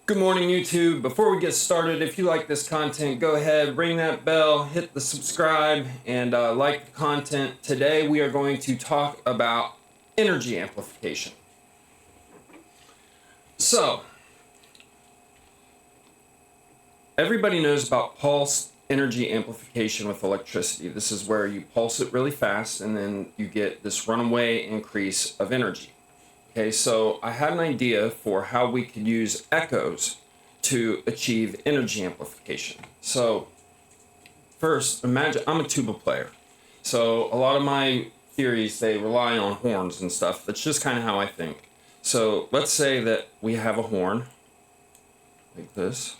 Good morning, YouTube. Before we get started, if you like this content, go ahead, ring that bell, hit the subscribe, and like the content. Today, we are going to talk about energy amplification. So, everybody knows about pulse energy amplification with electricity. This is where you pulse it really fast, and then you get this runaway increase of energy. Okay, so I had an idea for how we could use echoes to achieve energy amplification. So first, imagine I'm a tuba player. So a lot of my theories, they rely on horns and stuff. That's just kind of how I think. So let's say that we have a horn like this.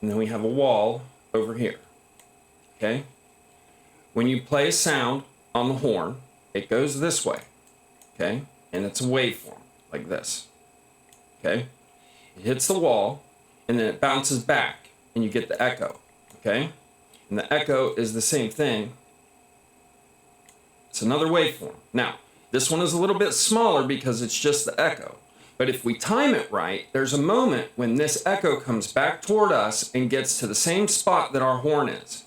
And then we have a wall over here. Okay? When you play a sound on the horn, it goes this way. Okay, and it's a waveform like this. Okay, it hits the wall and then it bounces back and you get the echo. Okay, and the echo is the same thing. It's another waveform. Now, this one is a little bit smaller because it's just the echo. But if we time it right, there's a moment when this echo comes back toward us and gets to the same spot that our horn is.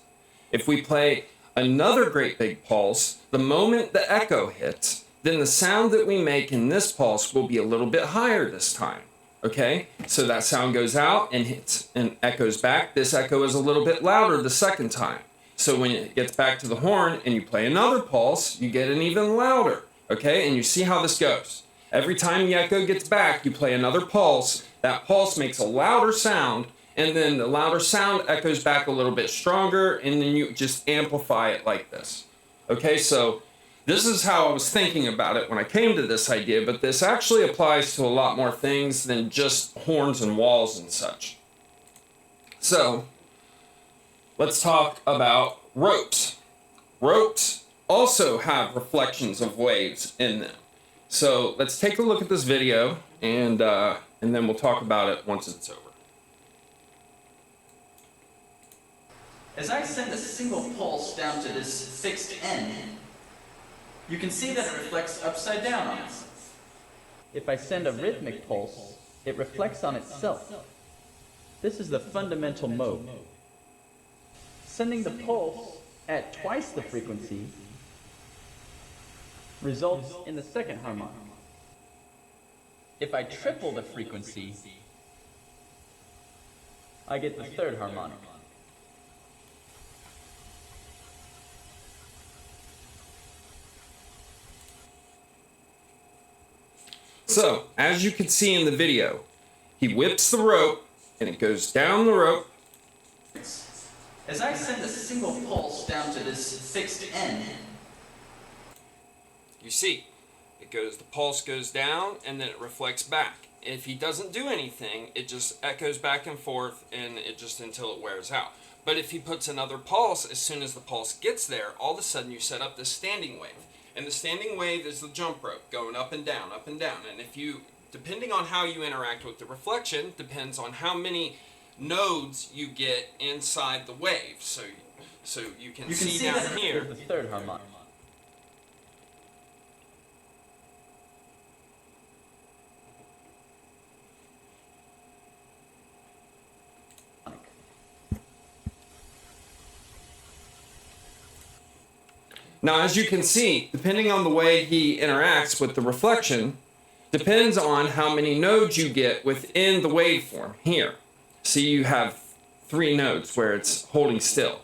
If we play another great big pulse, the moment the echo hits, then the sound that we make in this pulse will be a little bit higher this time. Okay, so that sound goes out and hits and echoes back. This echo is a little bit louder the second time. So when it gets back to the horn and you play another pulse, you get an even louder. Okay, and you see how this goes. Every time the echo gets back, you play another pulse. That pulse makes a louder sound, and then the louder sound echoes back a little bit stronger, and then you just amplify it like this. Okay, so this is how I was thinking about it when I came to this idea, but this actually applies to a lot more things than just horns and walls and such. So, let's talk about ropes. Ropes also have reflections of waves in them. So, let's take a look at this video, and then we'll talk about it once it's over. As I send a single pulse down to this fixed end, you can see that it reflects upside down on itself. If I send a rhythmic pulse, it reflects on itself. This is the fundamental mode. Sending the pulse at twice the frequency results in the second harmonic. If I triple the frequency, I get the third harmonic. So, as you can see in the video, he whips the rope, and it goes down the rope. As I send a single pulse down to this fixed end, You see, the pulse goes down, and then it reflects back. If he doesn't do anything, it just echoes back and forth, and it just until it wears out. But if he puts another pulse, as soon as the pulse gets there, all of a sudden you set up this standing wave. And the standing wave is the jump rope going up and down, up and down. And if you, depending on how you interact with the reflection, depends on how many nodes you get inside the wave. So you can see down here. The third harmonic. Now, as you can see, depending on the way he interacts with the reflection, depends on how many nodes you get within the waveform here. See, you have 3 nodes where it's holding still.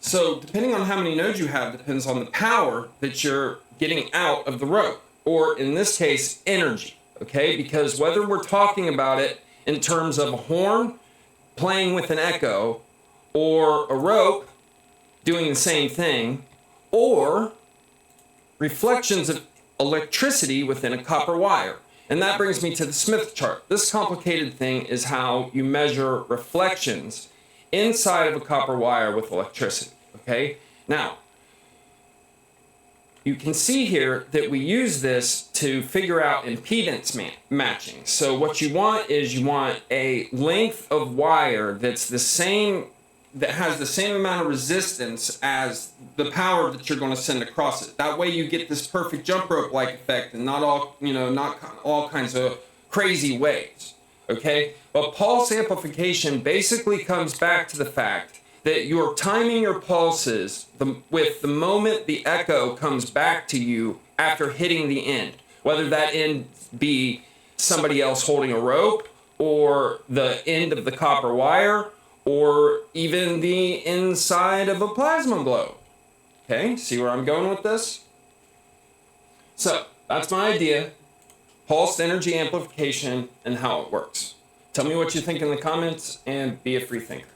So depending on how many nodes you have depends on the power that you're getting out of the rope, or in this case, energy, okay? Because whether we're talking about it in terms of a horn playing with an echo, or a rope doing the same thing, or reflections of electricity within a copper wire. And that brings me to the Smith chart. This complicated thing is how you measure reflections inside of a copper wire with electricity, okay? Now, you can see here that we use this to figure out impedance matching. So what you want is you want a length of wire that's the same, that has the same amount of resistance as the power that you're going to send across it. That way you get this perfect jump rope like effect and not all, not all kinds of crazy waves. Okay? But pulse amplification basically comes back to the fact that you're timing your pulses with the moment the echo comes back to you after hitting the end, whether that end be somebody else holding a rope, or the end of the copper wire, or even the inside of a plasma globe. Okay, see where I'm going with this? So that's my idea, pulsed energy amplification and how it works. Tell me what you think in the comments and be a free thinker.